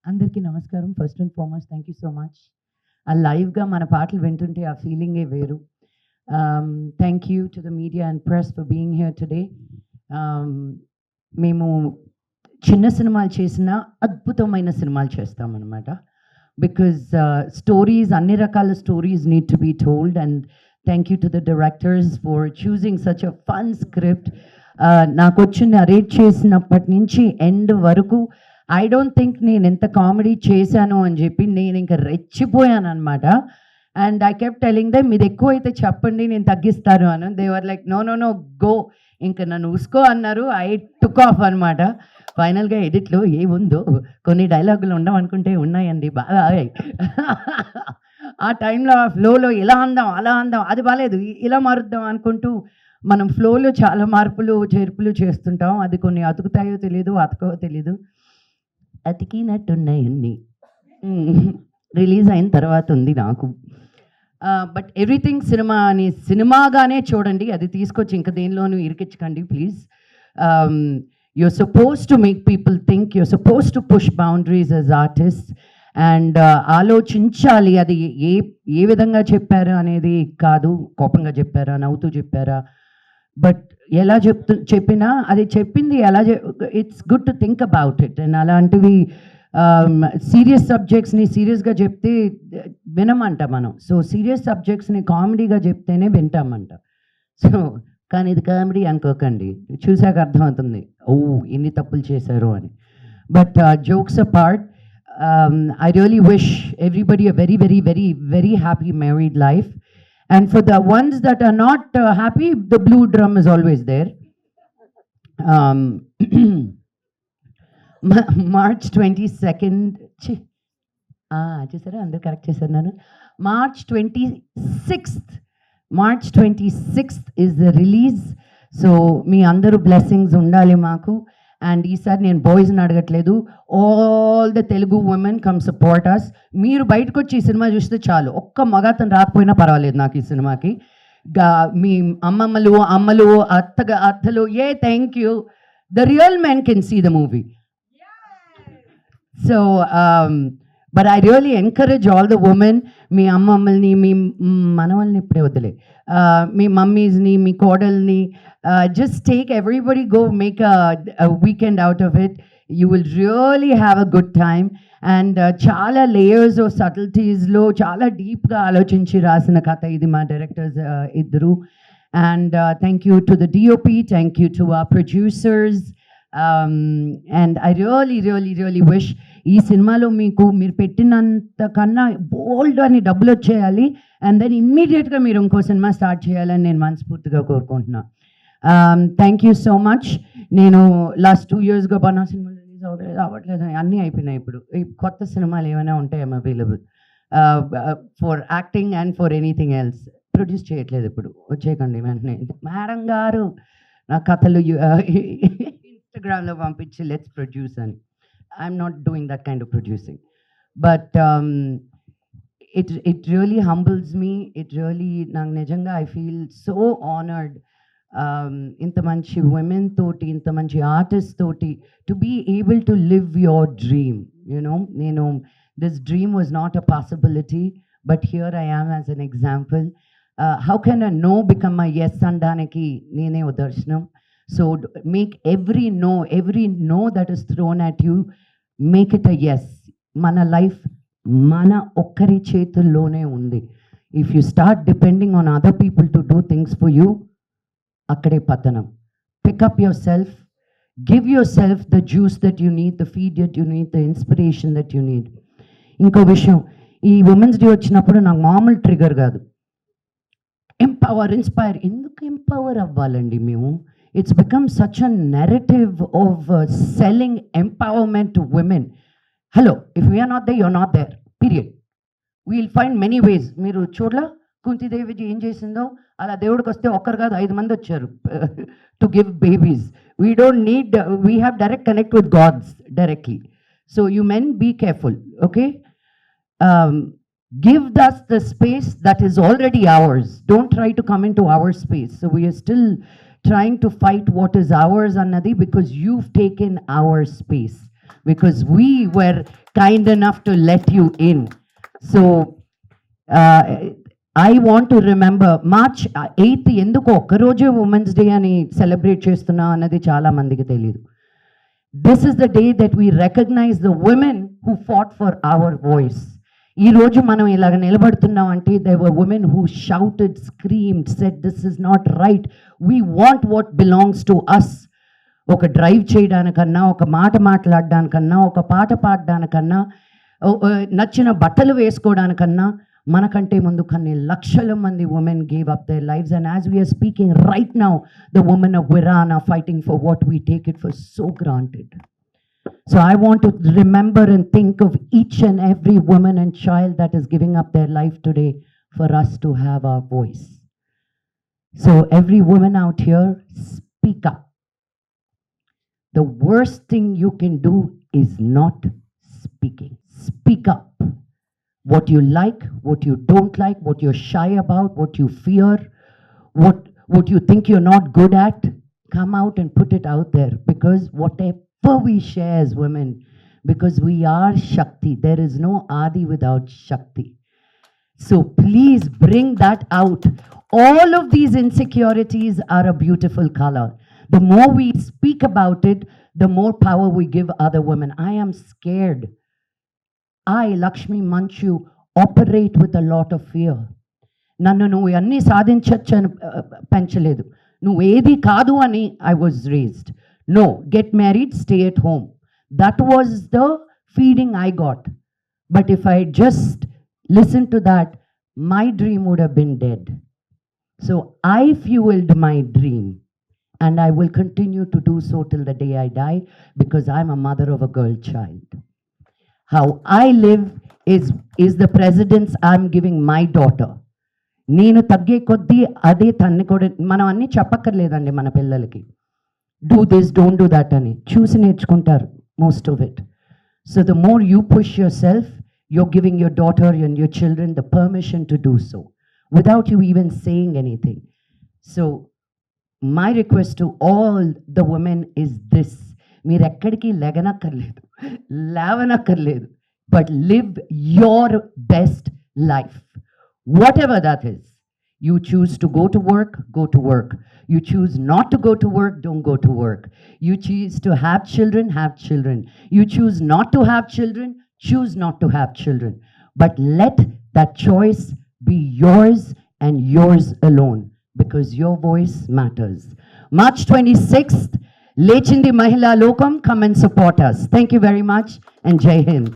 అందరికీ నమస్కారం. First and foremost thank you so much. ఆ లైవ్‌గా మన పాటలు వింటుంటే ఆ ఫీలింగే వేరు. Thank you to the media and press for being here today. మేము చిన్న సినిమాలు చేసినా అద్భుతమైన సినిమాలు చేస్తామనమాట. బికాజ్ స్టోరీస్ అన్ని రకాల stories need to be told and thank you to the directors for choosing such a fun script. నాకొచ్చి నరేట్ చేసినప్పటి నుంచి ఎండ్ వరకు ఐ డోంట్ థింక్ నేను ఎంత కామెడీ చేశాను అని చెప్పి నేను ఇంకా రెచ్చిపోయాను అనమాట. And I kept telling them ఇది ఎక్కువ అయితే చెప్పండి నేను తగ్గిస్తాను అని. They were like no no no go, ఇంకా నన్ను ఉసుకో అన్నారు. ఐ టుక్ ఆఫ్ అనమాట. ఫైనల్గా ఎడిట్లో ఏముందో కొన్ని డైలాగులు ఉండవనుకుంటే ఉన్నాయండి బాగా. ఆ టైంలో ఆ ఫ్లోలో ఇలా అందాం అలా అందాం అది బాగాలేదు ఇలా మారుద్దాం అనుకుంటూ మనం ఫ్లోలో చాలా మార్పులు చేర్పులు చేస్తుంటాం. అది కొన్ని అతుకుతాయో తెలీదు అతకవో తెలీదు. అతికినట్టున్నాయన్నీ రిలీజ్ అయిన తర్వాత ఉంది నాకు. బట్ ఎవ్రీథింగ్ సినిమా అని సినిమాగానే చూడండి, అది తీసుకొచ్చి ఇంకా దేనిలోనూ ఇరికించకండి please. You're suppose to make people think, you're suppose to push boundaries as artist and ఆలోచించాలి అది ఏ ఏ విధంగా చెప్పారు అనేది కాదు. కోపంగా చెప్పారా, నవ్వుతూ చెప్పారా, బట్ ఎలా చెప్పినా అది చెప్పింది ఎలా it's good to think about it. And అలాంటివి సీరియస్ సబ్జెక్ట్స్ని సీరియస్గా చెప్తే వినమంట మనం. సో సీరియస్ సబ్జెక్ట్స్ని కామెడీగా చెప్తేనే వింటామంట. సో కానీ ఇది కామెడీ అనుకోకండి, చూసాక అర్థమవుతుంది ఓ ఎన్ని తప్పులు చేశారు అని. But jokes apart, I really wish everybody a very, very, very, very happy married life. And for the ones that are not happy, the blue drum is always there. March 22nd, చూసారా అందరు correct చేశారు నన్ను. March 26th is the release. So మీ అందరూ blessings ఉండాలి మాకు. And ఈసారి నేను బాయ్స్ని అడగట్లేదు, all the Telugu women come support us. మీరు బయటకు వచ్చి ఈ సినిమా చూస్తే చాలు, ఒక్క మగతను రాకపోయినా పర్వాలేదు నాకు ఈ సినిమాకి. మీ అమ్మమ్మలు అమ్మలు అత్తలు thank you, the real men can see the movie. So but I really encourage all the women, మీ అమ్మమ్మల్ని మీ మనవల్ని ఇప్పుడే వదిలే, మీ మమ్మీస్ని మీ కోడల్ని, just take everybody go make a weekend out of it. You will really have a good time. And చాలా layers of సటిల్టీస్లో చాలా డీప్గా ఆలోచించి రాసిన కథ ఇది మా డైరెక్టర్స్ ఇద్దరు. And thank you to the DOP, thank you to our producers. And I really wish ఈ సినిమాలో మీరు పెట్టినంత కన్నా బోల్డ్ అని డబ్బులు వచ్చేయాలి. అండ్ దెన్ ఇమ్మీడియట్గా మీరు ఇంకో సినిమా స్టార్ట్ చేయాలని నేను మనస్ఫూర్తిగా కోరుకుంటున్నాను. Thank you so much. నేను లాస్ట్ 2 yearsగా బనా సినిమాలు రిలీజ్ అవ్వట్లేదు, అన్నీ అయిపోయినాయి. ఇప్పుడు ఈ కొత్త సినిమాలు ఏమైనా ఉంటాయేమో available for acting and for anything else. Produce చేయట్లేదు ఇప్పుడు, వచ్చేయకండి వెంటనే. మేడం గారు నా కథలు ఇన్స్టాగ్రామ్లో పంపించి లెట్స్ ప్రొడ్యూస్ అని. I'm not doing that kind of producing. But it really humbles me. It really నాకు నిజంగా ఐ ఫీల్ సో ఆనర్డ్. ఇంత మంచి women తోటి, ఇంత మంచి ఆర్టిస్ట్ తోటి to be able to live your dream. నేను this dream was not a possibility, but here I am as an example. How can a no become a yes అనడానికి నేనే ఉదర్శనం. So make every no that is thrown at you, make it a yes. మన life మన ఒక్కరి చేతుల్లోనే ఉంది. If you start depending on other people to do things for you, అక్కడే పతనం. Pick up your self, give your self the juice that you need, the feed that you need, the inspiration that you need. ఇంకో విషయం, ఈ women's day వచ్చినప్పుడు నాకు మామూలు trigger కాదు, inspire. ఎందుకు ఎంపవర్ అవ్వాలండి మేము? It's become such a narrative of selling empowerment to women. Hello, if we're not there, you're not there, period. We'll find many ways. మీరు చూడలా కుంతిదేవి ఏం చేసిందో? అలా దేవుడికి వస్తే ఒక్కరు కాదు 5 మంది వచ్చారు to give babies. We don't need, we have direct connect with gods directly. So you men be careful, okay? Give us the space that is already ours. Don't try to come into our space. So we are still trying to fight what is ours, Annadi, because you've taken our space. because we were kind enough to let you in. So uh, I want to remember March 8th ఎందుకు ఒక్కరోజే women's day అని celebrate చేస్తున్నాం అన్నది చాలా మందికి తెలియదు. This is the day that we recognize the women who fought for our voice. ఈ రోజు మనం ఇలాగ నిలబడుతున్నాం అంటే there were women who shouted, screamed, said this is not right. We want what belongs to us. ఒక drive చేయడానికన్నా, ఒక మాట మాట్లాడడానికన్నా, ఒక పాట పాడడానికన్నా, నచ్చిన బట్టలు వేసుకోవడానికన్నా మనకంటే ముందు కొన్ని లక్షల మంది women gave up their lives, and as we are speaking right now the women of Viran are fighting for what we take it for so granted. So I want to remember and think of each and every woman and child that is giving up their life today for us to have our voice. So every woman out here, speak up. The worst thing you can do is not speaking. Speak up. What you like, what you don't like, what you're shy about, what you fear, what you think you're not good at, come out and put it out there, because whatever we share as women, because we are Shakti, there is no Adi without Shakti. So please bring that out. All of these insecurities are a beautiful color. The more we speak about it, the more power we give other women. I am scared. I, Lakshmi Manchu, operate with a lot of fear. నన్ను నువ్వు అన్నీ సాధించచ్చు అని పెంచలేదు. నువ్వు ఏది కాదు అని I was raised. No, get married, stay at home. That was the feeding I got. But if I just listened to that, my dream would have been dead. So I fueled my dream, and I will continue to do so till the day I die, because I'm a mother of a girl child. How I live is the precedence I'm giving my daughter. నేను తగ్గే కొద్దీ అదే తన్ని కూడా మనం అన్నీ చెప్పక్కర్లేదండి మన పిల్లలకి. Do this, don't do that అని చూసి నేర్చుకుంటారు most of it. So the more you push your self, you're giving your daughter and your children the permission to do so without you even saying anything. So my request to all the women is this: మీరు ఎక్కడికి లెగనక్కర్లేదు, లేవనక్కర్లేదు, but live your best life, whatever that is. You choose to go to work, go to work. You choose not to go to work, don't go to work. You choose to have children, have children. You choose not to have children, choose not to have children. But let that choice be yours and yours alone, because your voice matters. March 26th, Lechindi Mahila Lokam, come and support us. Thank you very much, and Jai Hind.